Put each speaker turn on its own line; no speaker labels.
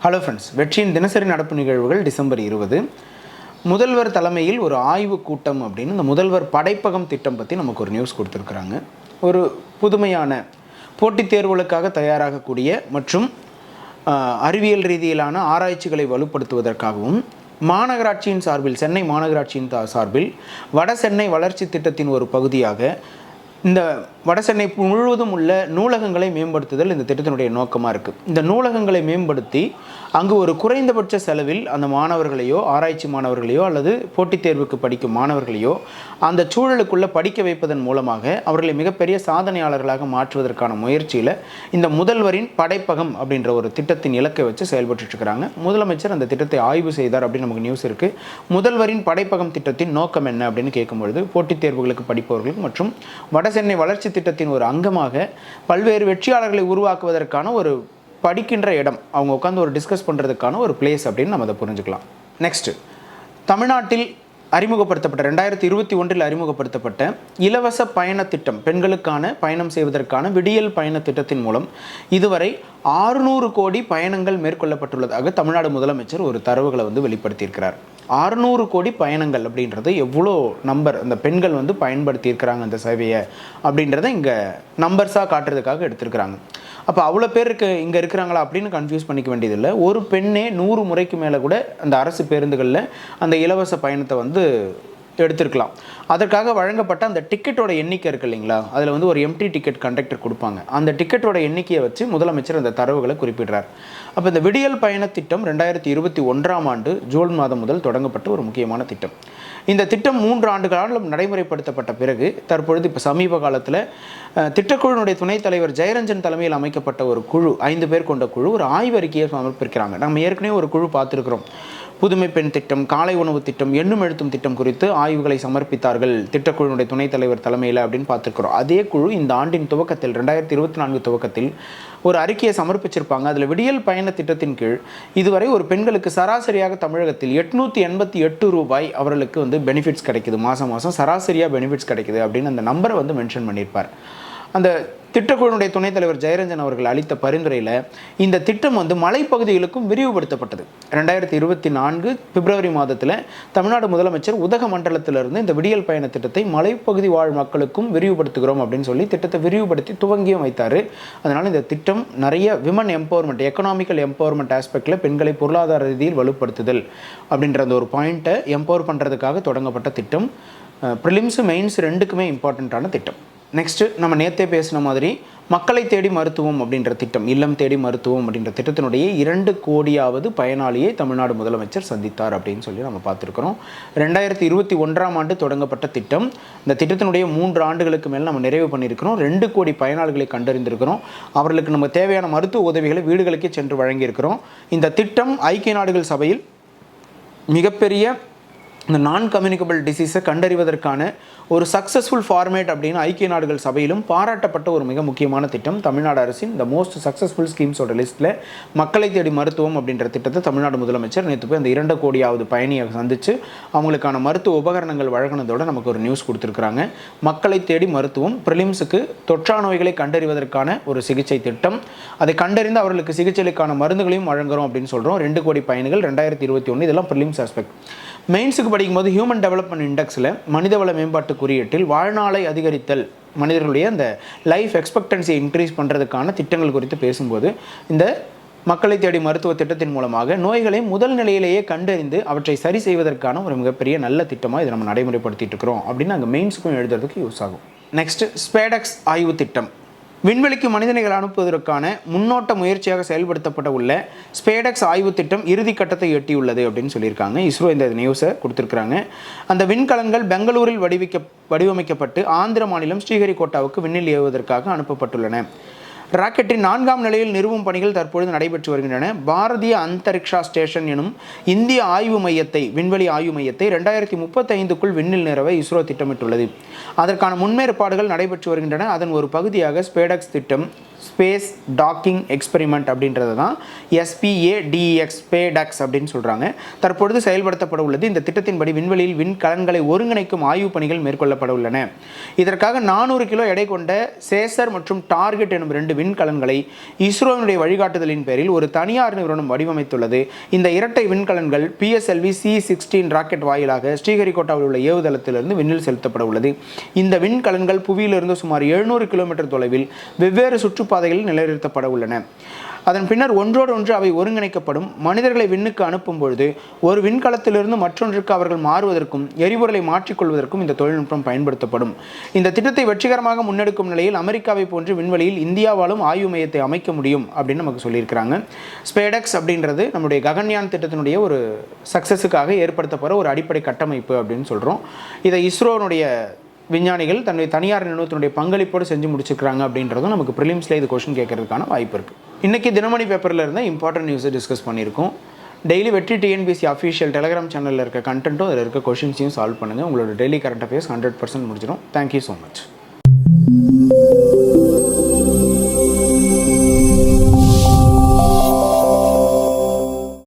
Hello friends, வெற்றியின் தினசரி நடப்பு நிகழ்வுகள் டிசம்பர் 20. முதல்வர் தலைமையில் ஒரு ஆய்வு கூட்டம் அப்படின்னு இந்த முதல்வர் படைப்பகம் திட்டம் பற்றி நமக்கு ஒரு நியூஸ் கொடுத்துருக்குறாங்க. ஒரு புதுமையான போட்டித் தேர்வுகளுக்காக தயாராகக்கூடிய மற்றும் அறிவியல் ரீதியிலான ஆராய்ச்சிகளை வலுப்படுத்துவதற்காகவும் மாநகராட்சியின் சார்பில், சென்னை மாநகராட்சியின் சார்பில் வட சென்னை வளர்ச்சி திட்டத்தின் ஒரு பகுதியாக இந்த வடசென்னை முழுவதும் உள்ள நூலகங்களை மேம்படுத்துதல் இந்த திட்டத்தினுடைய நோக்கமாக இருக்குது. இந்த நூலகங்களை மேம்படுத்தி அங்கு ஒரு குறைந்தபட்ச செலவில் அந்த மாணவர்களையோ, ஆராய்ச்சி மாணவர்களையோ அல்லது போட்டித் தேர்வுக்கு படிக்கும் மாணவர்களையோ அந்த சூழலுக்குள்ளே படிக்க வைப்பதன் மூலமாக அவர்களை மிகப்பெரிய சாதனையாளர்களாக மாற்றுவதற்கான முயற்சியில் இந்த முதல்வரின் படைப்பகம் அப்படின்ற ஒரு திட்டத்தின் இலக்கை வச்சு செயல்பட்டுருக்கிறாங்க. முதலமைச்சர் அந்த திட்டத்தை ஆய்வு செய்தார் அப்படின்னு நமக்கு நியூஸ் இருக்குது. முதல்வரின் படைப்பகம் திட்டத்தின் நோக்கம் என்ன அப்படின்னு கேட்கும்பொழுது, போட்டித் தேர்வுகளுக்கு படிப்பவர்களுக்கு மற்றும் வடசென்னை வளர்ச்சி திட்டத்தின் ஒரு அங்கமாக பல்வேறு வெற்றியாளர்களை உருவாக்குவதற்கான ஒரு படிக்கின்ற இடம், அவங்க உட்காந்து ஒரு டிஸ்கஸ் பண்ணுறதுக்கான ஒரு பிளேஸ் அப்படின்னு நம்ம அதை புரிஞ்சுக்கலாம். நெக்ஸ்ட்டு, தமிழ்நாட்டில் அறிமுகப்படுத்தப்பட்ட 2021 அறிமுகப்படுத்தப்பட்ட இலவச பயண திட்டம், பெண்களுக்கான பயணம் செய்வதற்கான விடியல் பயண திட்டத்தின் மூலம் இதுவரை 600 கோடி பயணங்கள் மேற்கொள்ளப்பட்டுள்ளதாக தமிழ்நாடு முதலமைச்சர் ஒரு தரவுகளை வெளிப்படுத்தியிருக்கிறார். 600 கோடி பயணங்கள் அப்படின்றது எவ்வளோ நம்பர் அந்த பெண்கள் பயன்படுத்தியிருக்கிறாங்க அந்த சேவையை அப்படின்றத இங்கே நம்பர்ஸாக காட்டுறதுக்காக எடுத்திருக்கிறாங்க. அப்போ அவ்வளோ பேர் இங்கே இருக்கிறாங்களா அப்படின்னு கன்ஃபியூஸ் பண்ணிக்க வேண்டியதில்லை. ஒரு பெண்ணே 100 முறைக்கு மேலே கூட அந்த அரசு பேருந்துகளில் அந்த இலவச பயணத்தை எடுத்திருக்கலாம். அதற்காக வழங்கப்பட்ட அந்த டிக்கெட்டோட எண்ணிக்கை இருக்குது இல்லைங்களா, அதில் ஒரு எம்டி டிக்கெட் கண்டக்டர் கொடுப்பாங்க. அந்த டிக்கெட்டோட எண்ணிக்கையை வச்சு முதலமைச்சர் அந்த தரவுகளை குறிப்பிடுறார். அப்போ இந்த விடியல் பயண திட்டம் 2021 ஜூன் மாதம் முதல் தொடங்கப்பட்ட ஒரு முக்கியமான திட்டம். இந்த திட்டம் 3 ஆண்டுகளால் நடைமுறைப்படுத்தப்பட்ட பிறகு தற்பொழுது இப்போ சமீப காலத்தில் திட்டக்குழுனுடைய துணைத் தலைவர் ஜெயரஞ்சன் தலைமையில் அமைக்கப்பட்ட ஒரு குழு, 5 பேர் கொண்ட குழு ஒரு ஆய்வறிக்கையை சமர்ப்பிக்கிறாங்க. நம்ம ஏற்கனவே ஒரு குழு பார்த்துருக்குறோம். புதுமை பெண் திட்டம், காலை உணவு திட்டம், எண்ணும் எழுத்தும் திட்டம் குறித்து ஆய்வுகளை சமர்ப்பித்தார்கள் திட்டக்குழுனுடைய துணைத் தலைவர் தலைமையில் அப்படின்னு பார்த்துருக்குறோம். அதே குழு இந்த ஆண்டின் துவக்கத்தில் 2024 துவக்கத்தில் ஒரு அறிக்கையை சமர்ப்பிச்சிருப்பாங்க. அதில் விடியல் பயண திட்டத்தின் கீழ் இதுவரை ஒரு பெண்களுக்கு சராசரியாக தமிழகத்தில் 888 ரூபாய் அவர்களுக்கு பெனிஃபிட்ஸ் கிடைக்குது. மாதம் சராசரியாக பெனிஃபிட்ஸ் கிடைக்குது அப்படின்னு அந்த நம்பரை மென்ஷன் பண்ணியிருப்பார். அந்த திட்டக்குழுனுடைய துணைத் தலைவர் ஜெயரஞ்சன் அவர்கள் அளித்த பரிந்துரையில் இந்த திட்டம் மலைப்பகுதிகளுக்கும் விரிவுபடுத்தப்பட்டது. 2024 பிப்ரவரி மாதத்தில் தமிழ்நாடு முதலமைச்சர் உதகமண்டலத்திலிருந்து இந்த விடியல் பயண திட்டத்தை மலைப்பகுதி வாழ் மக்களுக்கும் விரிவுபடுத்துகிறோம் அப்படின்னு சொல்லி திட்டத்தை விரிவுபடுத்தி துவங்கியும் வைத்தார். அதனால் இந்த திட்டம் நிறைய விமன் எம்பவர்மெண்ட், எக்கனாமிக்கல் எம்பவர்மெண்ட் ஆஸ்பெக்டில் பெண்களை பொருளாதார ரீதியில் வலுப்படுத்துதல் அப்படின்ற அந்த ஒரு பாயிண்ட்டை எம்பவர் பண்ணுறதுக்காக தொடங்கப்பட்ட திட்டம். ப்ரிலிம்ஸ் மெயின்ஸ் ரெண்டுக்குமே இம்பார்ட்டண்ட்டான திட்டம். நெக்ஸ்ட்டு, நம்ம நேற்றே பேசின மாதிரி மக்களை தேடி மருத்துவம் அப்படின்ற திட்டம், இல்லம் தேடி மருத்துவம் அப்படின்ற திட்டத்தினுடைய 2 கோடியாவது பயனாளியை தமிழ்நாடு முதலமைச்சர் சந்தித்தார் அப்படின்னு சொல்லி நம்ம பார்த்துருக்குறோம். 2021 தொடங்கப்பட்ட திட்டம். இந்த திட்டத்தினுடைய 3 ஆண்டுகளுக்கு மேலே நம்ம நிறைவு பண்ணியிருக்கிறோம். 2 கோடி பயனாளிகளை கண்டறிந்திருக்கிறோம். அவர்களுக்கு நம்ம தேவையான மருத்துவ உதவிகளை வீடுகளுக்கே சென்று வழங்கியிருக்கிறோம். இந்த திட்டம் ஐக்கிய நாடுகள் சபையில் மிகப்பெரிய இந்த நான் கம்யூனிகபிள் டிசீஸை கண்டறிவதற்கான ஒரு சக்ஸஸ்ஃபுல் ஃபார்மேட் அப்படின்னு ஐக்கிய நாடுகள் சபையிலும் பாராட்டப்பட்ட ஒரு மிக முக்கியமான திட்டம். தமிழ்நாடு அரசின் இந்த மோஸ்ட் சக்ஸஸ்ஃபுல் ஸ்கீம்ஸோட லிஸ்ட்டில் மக்களை தேடி மருத்துவம் அப்படின்ற திட்டத்தை தமிழ்நாடு முதலமைச்சர் நேற்று போய் அந்த 2 கோடியாவது பயணியை சந்தித்து அவங்களுக்கான மருத்துவ உபகரணங்கள் வழங்கினதோடு நமக்கு ஒரு நியூஸ் கொடுத்துருக்குறாங்க. மக்களை தேடி மருத்துவம் ப்ரிலிம்ஸுக்கு தொற்றா நோய்களை கண்டறிவதற்கான ஒரு சிகிச்சை திட்டம். அதை கண்டறிந்து அவர்களுக்கு சிகிச்சைக்கான மருந்துகளையும் வழங்குகிறோம் அப்படின்னு சொல்கிறோம். 2 கோடி பயணிகள் 2021, இதெல்லாம் ப்ரிலிம்ஸ் ஆஸ்பெக்ட். மெயின்ஸுக்கு படிக்கும்போது ஹியூமன் டெவலப்மெண்ட் இண்டெக்ஸில் மனிதவள மேம்பாட்டு குறியீட்டில் வாழ்நாளை அதிகரித்தல், மனிதர்களுடைய அந்த லைஃப் எக்ஸ்பெக்டன்சியை இன்க்ரீஸ் பண்ணுறதுக்கான திட்டங்கள் குறித்து பேசும்போது இந்த மக்களை தேடி மருத்துவ திட்டத்தின் மூலமாக நோய்களை முதல் நிலையிலேயே கண்டறிந்து அவற்றை சரி செய்வதற்கான ஒரு மிகப்பெரிய நல்ல திட்டமாக இதை நம்ம நடைமுறைப்படுத்திட்டு இருக்கிறோம் அப்படின்னு அங்கே மெயின்ஸுக்கும் எழுதுறதுக்கு யூஸ் ஆகும். நெக்ஸ்ட், ஸ்பேடெக்ஸ் ஆய்வு திட்டம். விண்வெளிக்கு மனிதனைகள் அனுப்புவதற்கான முன்னோட்ட முயற்சியாக செயல்படுத்தப்பட உள்ள ஸ்பேடெக்ஸ் ஆய்வு திட்டம் இறுதி கட்டத்தை எட்டியுள்ளது அப்படின்னு சொல்லியிருக்காங்க. இஸ்ரோ இந்த நியூஸை கொடுத்துருக்குறாங்க. அந்த விண்கலன்கள் பெங்களூரில் வடிவமைக்கப்பட்டு ஆந்திர மாநிலம் ஸ்ரீஹரிகோட்டாவுக்கு விண்ணில் ஏவுவதற்காக அனுப்பப்பட்டுள்ளன. ராக்கெட்டின் 4ஆம் நிலையில் நிறுவும் பணிகள் தற்பொழுது நடைபெற்று வருகின்றன. பாரதிய அந்தரிக்ஷா ஸ்டேஷன் எனும் இந்திய ஆய்வு மையத்தை, விண்வெளி ஆய்வு மையத்தை 2035க்குள் விண்ணில் நிறுவ இஸ்ரோ திட்டமிட்டுள்ளது. அதற்கான முன்னேற்பாடுகள் நடைபெற்று வருகின்றன. அதன் ஒரு பகுதியாக ஸ்பேடெக்ஸ் திட்டம் ஸ்பேஸ் டாக்கிங் எக்ஸ்பெரிமெண்ட் அப்படின்றது தான் SPADEX ஸ்பேடெக்ஸ் அப்படின்னு சொல்கிறாங்க. தற்பொழுது செயல்படுத்தப்பட உள்ளது. இந்த திட்டத்தின்படி விண்வெளியில் விண்கலன்களை ஒருங்கிணைக்கும் ஆய்வு பணிகள் மேற்கொள்ளப்பட உள்ளன. இதற்காக 400 கிலோ எடை கொண்ட சேசர் மற்றும் டார்கெட் எனும் 2 விண்கலன்களை இஸ்ரோவினுடைய வழிகாட்டுதலின் பேரில் ஒரு தனியார் நிறுவனம் வடிவமைத்துள்ளது. இந்த இரட்டை விண்கலன்கள் PSLV C-16 ராக்கெட் வாயிலாக ஸ்ரீஹரிகோட்டாவில் உள்ள ஏவுதளத்திலிருந்து விண்ணில் செலுத்தப்பட உள்ளது. இந்த விண்கலன்கள் புவியிலிருந்து சுமார் 700 கிலோமீட்டர் தொலைவில் வெவ்வேறு சுற்றுப்பாதைகளில் நிலைநிறுத்தப்பட உள்ளன. அதன் பின்னர் ஒன்றோடு ஒன்று அவை ஒருங்கிணைக்கப்படும். மனிதர்களை விண்ணுக்கு அனுப்பும் பொழுது ஒரு விண்கலத்திலிருந்து மற்றொன்றுக்கு அவர்கள் மாறுவதற்கும் எரிபொருளை மாற்றிக்கொள்வதற்கும் இந்த தொழில்நுட்பம் பயன்படுத்தப்படும். இந்த திட்டத்தை வெற்றிகரமாக முன்னெடுக்கும் நிலையில் அமெரிக்காவை போன்று விண்வெளியில் இந்தியாவாலும் ஆய்வு மையத்தை அமைக்க முடியும் அப்படின்னு நமக்கு சொல்லியிருக்கிறாங்க. ஸ்பேடெக்ஸ் அப்படின்றது நம்முடைய ககன்யான் திட்டத்தினுடைய ஒரு சக்ஸஸுக்காக ஏற்படுத்தப்படுற ஒரு அடிப்படை கட்டமைப்பு அப்படின்னு சொல்கிறோம். இதை இஸ்ரோனுடைய விஞ்ஞானிகள் தன்னுடைய தனியார் நிறுவனத்தினுடைய பங்களிப்போடு செஞ்சு முடிச்சிருக்காங்க அப்படின்றதும் நமக்கு ப்ரிலிம்ஸில் இது கொஸ்டின் கேட்கறதுக்கான வாய்ப்பு இருக்குது. இன்றைக்கி தினமணி பேப்பரில் இருந்த இம்பார்ட்டன்ட் நியூஸை டிஸ்கஸ் பண்ணியிருக்கோம். டெய்லி வெற்றி TNPSC அஃபிஷியல் டெலிகிராம் சேனலில் இருக்க கண்டென்ட்டும் அதில் இருக்க கொஷின்ஸையும் சால்வ் பண்ணுங்கள். உங்களோட டெய்லி கரண்ட் அஃபேர்ஸ் 100% முடிஞ்சிடும். Thank you so much.